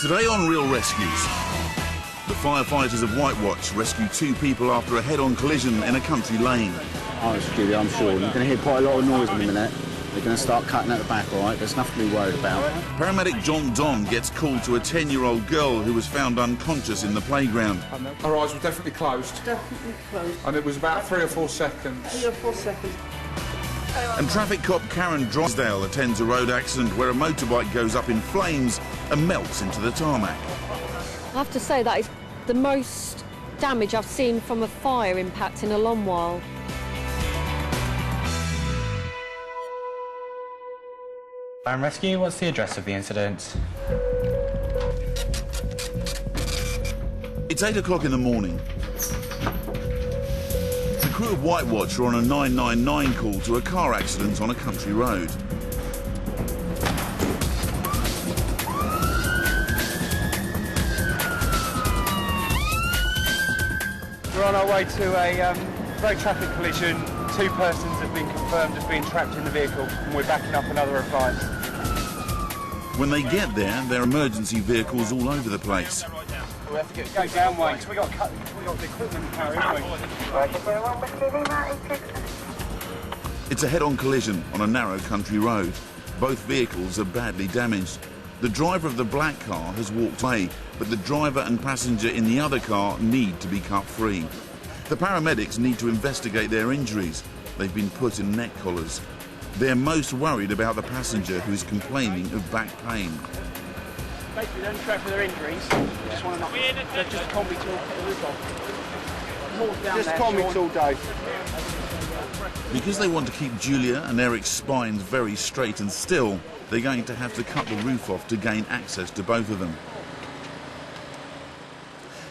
Today on Real Rescues, the firefighters of Whitewatch rescue 2 people after a head-on collision in a country lane. Honest, Julie, I'm sure. You're going to hear quite a lot of noise in a minute. They're going to start cutting at the back, all right? There's nothing to be worried about. Paramedic John Don gets called to a 10-year-old girl who was found unconscious in the playground. Her eyes were definitely closed. Definitely closed. And it was about 3 or 4 seconds. 3 or 4 seconds. And traffic cop Karen Drysdale attends a road accident where a motorbike goes up in flames and melts into the tarmac. I have to say that is the most damage I've seen from a fire impact in a long while. Fire and Rescue, what's the address of the incident? It's 8 o'clock in the morning. The crew of Whitewatch are on a 999 call to a car accident on a country road. We're on our way to a road traffic collision. 2 persons have been confirmed as being trapped in the vehicle, and we're backing up another appliance. When they get there are emergency vehicles all over the place. We have to go down way, because we got the equipment carried, haven't we? It's a head-on collision on a narrow country road. Both vehicles are badly damaged. The driver of the black car has walked away, but the driver and passenger in the other car need to be cut free. The paramedics need to investigate their injuries. They've been put in neck collars. They're most worried about the passenger who is complaining of back pain. Basically, the only track for their injuries, just want to knock just combi tool, the roof off. Just combi tool, Dave. Because they want to keep Julia and Eric's spines very straight and still, they're going to have to cut the roof off to gain access to both of them.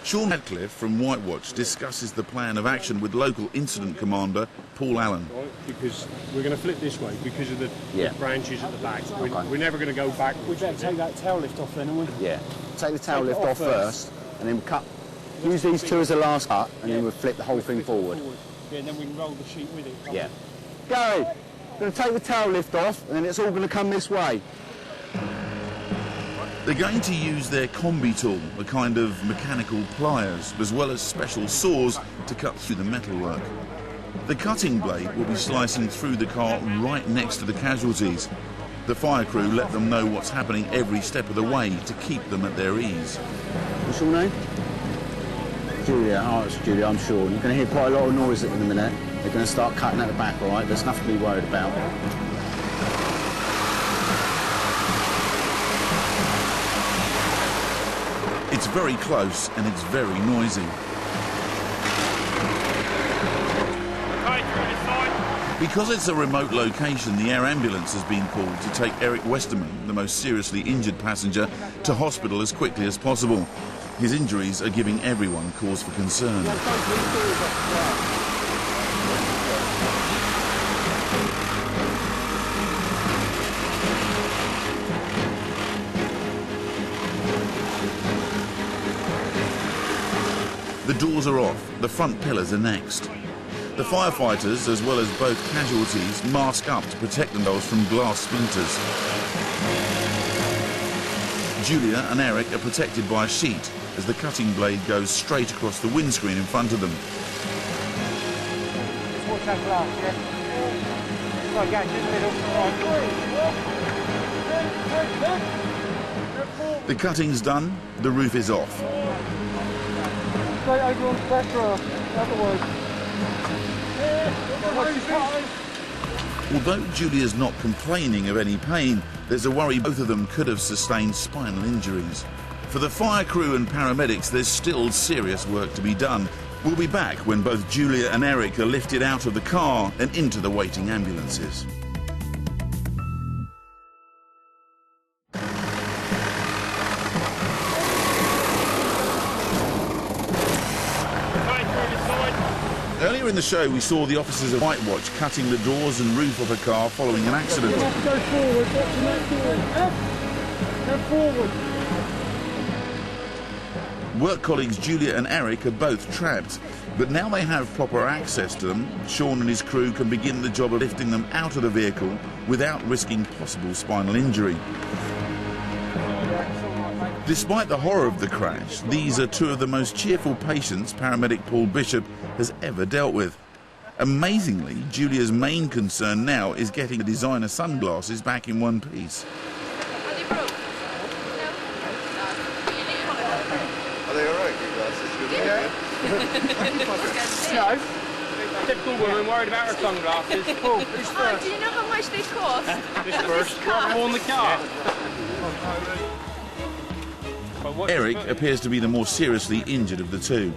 Sean Radcliffe from Whitewatch discusses the plan of action with local incident commander Paul Allen. Because we're going to flip this way because of the branches at the back. We're never going to go back. We better take that tail lift off then, aren't we? Yeah. Take the tail lift off first, and then cut. Use these 2 as the last cut, and then we'll flip the whole thing forward. Yeah, and then we can roll the sheet with it. Yeah. Gary, we're going to take the tail lift off, and then it's all going to come this way. They're going to use their combi tool, a kind of mechanical pliers, as well as special saws to cut through the metalwork. The cutting blade will be slicing through the car right next to the casualties. The fire crew let them know what's happening every step of the way to keep them at their ease. What's your name? Julia. Oh, it's Julia, I'm sure. You're going to hear quite a lot of noise in a minute. They're going to start cutting at the back, all right? There's nothing to be worried about. It's very close and it's very noisy. Because it's a remote location, the air ambulance has been called to take Eric Westerman, the most seriously injured passenger, to hospital as quickly as possible. His injuries are giving everyone cause for concern. The doors are off, the front pillars are next. The firefighters, as well as both casualties, mask up to protect themselves from glass splinters. Julia and Eric are protected by a sheet as the cutting blade goes straight across the windscreen in front of them. Just watch that glass, yeah? Right, go, just middle. The cutting's done, the roof is off. Straight over on the back draft, otherwise. Although Julia's not complaining of any pain, there's a worry both of them could have sustained spinal injuries. For the fire crew and paramedics, there's still serious work to be done. We'll be back when both Julia and Eric are lifted out of the car and into the waiting ambulances. Earlier in the show, we saw the officers of Whitewatch cutting the doors and roof of a car following an accident. You have to go forward, watch your left forward. Go forward. Work colleagues Julia and Eric are both trapped, but now they have proper access to them. Sean and his crew can begin the job of lifting them out of the vehicle without risking possible spinal injury. Despite the horror of the crash, these are two of the most cheerful patients paramedic Paul Bishop has ever dealt with. Amazingly, Julia's main concern now is getting the designer sunglasses back in one piece. Are they all right, your glasses? No. Typical woman worried about her sunglasses. Paul, who's first? Do you know how much they cost? This first. Drop them on the car. Eric appears to be the more seriously injured of the two.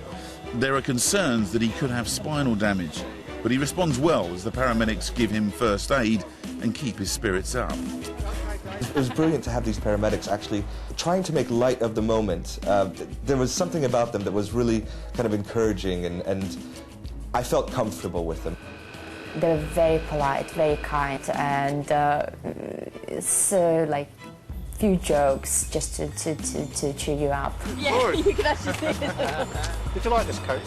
There are concerns that he could have spinal damage, but he responds well as the paramedics give him first aid and keep his spirits up. It was brilliant to have these paramedics actually trying to make light of the moment. There was something about them that was really kind of encouraging, and I felt comfortable with them. They're very polite, very kind, and so like few jokes just to cheer you up. Yeah, you can actually see it. Did you like this coat?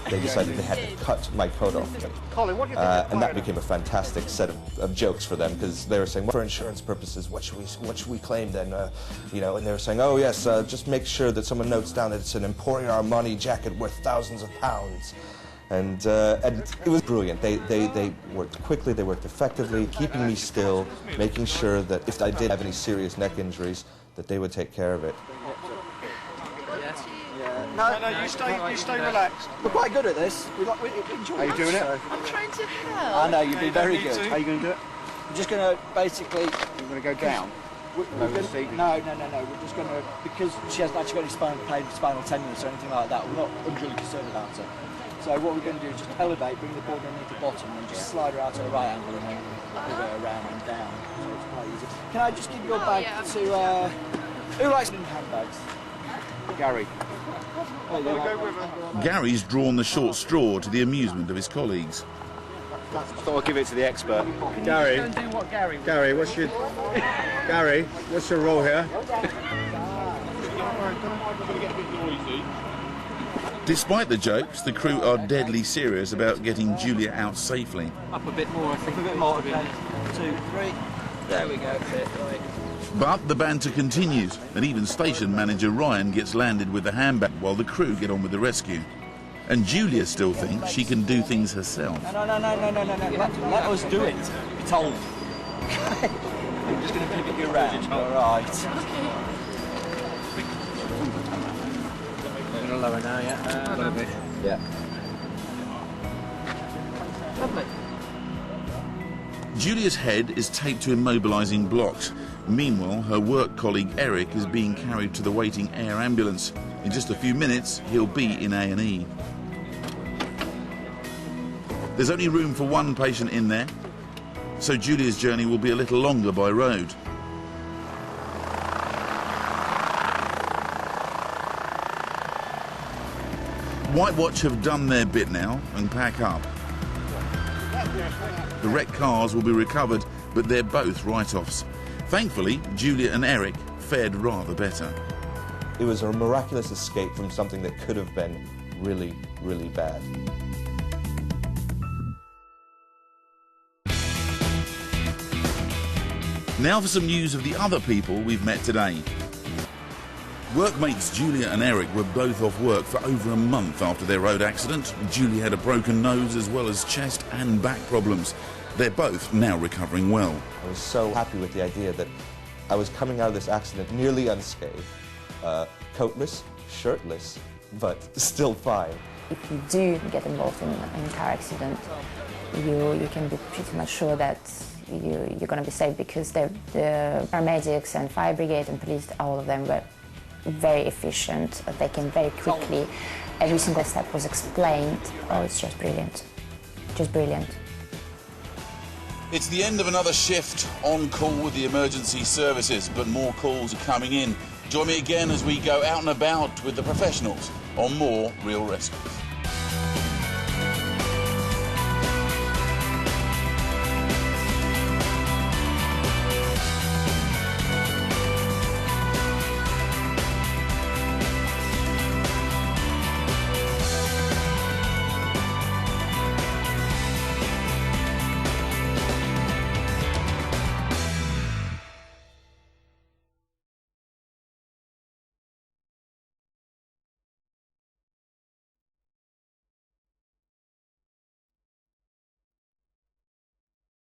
They decided they had to cut my coat off. Colin, what do you think? And that became a fantastic set of jokes for them, because they were saying, well, for insurance purposes, what should we claim then? You know, and they were saying, oh yes, just make sure that someone notes down that it's an Emporio Armani jacket worth thousands of pounds. And it was brilliant. They worked quickly, they worked effectively, keeping me still, making sure that if I did have any serious neck injuries, that they would take care of it. No, you stay relaxed. We're quite good at this. We enjoy it. Are you doing it? I'm trying to help. I know, you've been very good. How are you going to do it? We're just going to basically... You're going to go down? No. We're just going to... Because she hasn't actually got any spinal tenderness or anything like that, we're not unduly concerned about her. So what we're going to do is just elevate, bring the board underneath the bottom, and just slide her out at a right angle, and then move her around and down. So it's quite easy. Can I just give your bag to... who likes handbags? Gary. Gary's drawn the short straw to the amusement of his colleagues. I thought I'd give it to the expert. Gary. Go and do what Gary would. Gary, what's your role here? Despite the jokes, the crew are deadly serious about getting Julia out safely. Up a bit more, I think. A bit more, okay. 2, 3. There we go. Right. But the banter continues, and even station manager Ryan gets landed with the handbag while the crew get on with the rescue. And Julia still thinks she can do things herself. No. Let us do it. Be told. I'm just going to pivot you around. All right. A little lower now, yeah? A little bit. Yeah. Lovely. Julia's head is taped to immobilising blocks. Meanwhile, her work colleague Eric is being carried to the waiting air ambulance. In just a few minutes, he'll be in A&E. There's only room for one patient in there, so Julia's journey will be a little longer by road. White Watch have done their bit now and pack up. The wrecked cars will be recovered, but they're both write-offs. Thankfully, Julia and Eric fared rather better. It was a miraculous escape from something that could have been really, really bad. Now for some news of the other people we've met today. Workmates Julia and Eric were both off work for over a month after their road accident. Julia had a broken nose as well as chest and back problems. They're both now recovering well. I was so happy with the idea that I was coming out of this accident nearly unscathed, coatless, shirtless, but still fine. If you do get involved in a car accident, you can be pretty much sure that you're going to be safe, because the paramedics and fire brigade and police, all of them were very efficient. They came very quickly. Every single step was explained. Oh, it's just brilliant. Just brilliant. It's the end of another shift on call with the emergency services, but more calls are coming in. Join me again as we go out and about with the professionals on more Real Rescues.